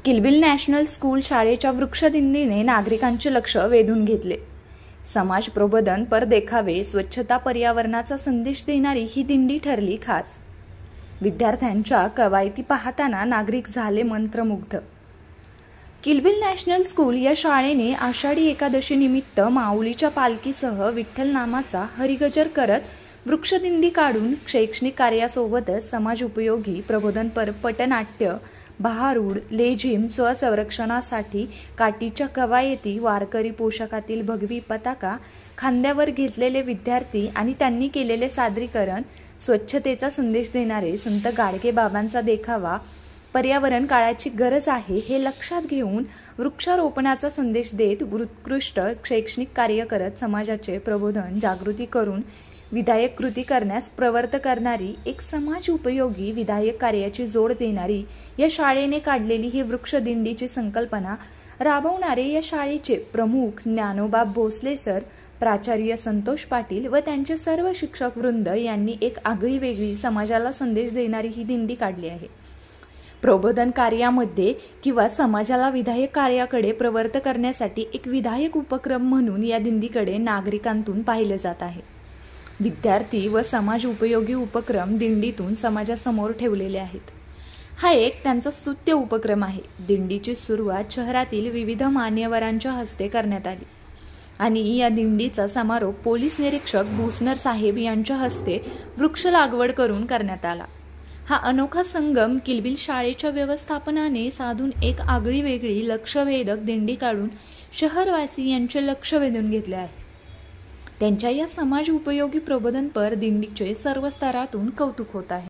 किलबिल national school शाळेच्या वृक्षदिंडीने नागरिकांचे लक्ष वेधून घेतले। समाज प्रबोधन पर देखावे, स्वच्छता, पर्यावरणाचा संदेश देणारी ही दिंडी ठरली खास। विद्यार्थ्यांच्या कवायती पाहताना नागरिक झाले मंत्रमुग्ध। किलबिल नॅशनल स्कूल या शाळेने आषाढी एकादशी निमित्त माऊलीच्या पालखीसह विठ्ठल नामाचा हरिगजर करत वृक्षदिंडी काढून शैक्षणिक कार्यासोबतच समाज उपयोगी प्रबोधनपर पटनाट्य, भारूड, लेझिम, स्वसंरक्षणासाठी काठीच्या कवायती, वारकरी पोशाखातील भगवी पताका खांद्यावर घेतलेले विद्यार्थी आणि त्यांनी केलेले सादरीकरण, स्वच्छतेचा संदेश देणारे संत गाडगे बाबांचा देखावा, पर्यावरण काळाची गरज आहे हे लक्षात घेऊन वृक्षारोपणाचा संदेश देत उत्कृष्ट शैक्षणिक कार्य करत समाजाचे प्रबोधन, जागृती करून विधायक कृती करण्यास प्रवृत्त करणारी, एक समाज उपयोगी विधायक कार्याची जोड देणारी या शाळेने काढलेली ही वृक्षदिंडीची संकल्पना राबवणारे या शाळेचे प्रमुख ज्ञानोबा भोसले सर, प्राचार्य संतोष पाटील व त्यांचे सर्व शिक्षक वृंद यांनी एक आगळी वेगळी समाजाला संदेश देणारी ही दिंडी काढली आहे। प्रबोधन कार्यामध्ये किंवा समाजाला विधायक कार्याकडे प्रवृत्त करण्यासाठी एक विधायक उपक्रम म्हणून या दिंडीकडे नागरिकांतून पाहिले जात आहे। विद्यार्थी व समाज उपयोगी उपक्रम दिंडीतून समाजासमोर ठेवलेले आहेत। हा एक त्यांचा स्तुत्य उपक्रम आहे। दिंडीची सुरुवात शहरातील विविध मान्यवरांच्या हस्ते करण्यात आली आणि या दिंडीचा समारोप पोलीस निरीक्षक भोसनर साहेब यांच्या हस्ते वृक्ष लागवड करून करण्यात आला। हा अनोखा संगम किलबिल शाळेच्या व्यवस्थापनाने साधून एक आगळी वेगळी लक्षवेधक दिंडी काढून शहरवासी यांचे लक्ष वेधून घेतले आहे। त्यांच्या या समाज उपयोगी प्रबोधनपर दिंडीचे सर्व स्तरातून कौतुक होत आहे।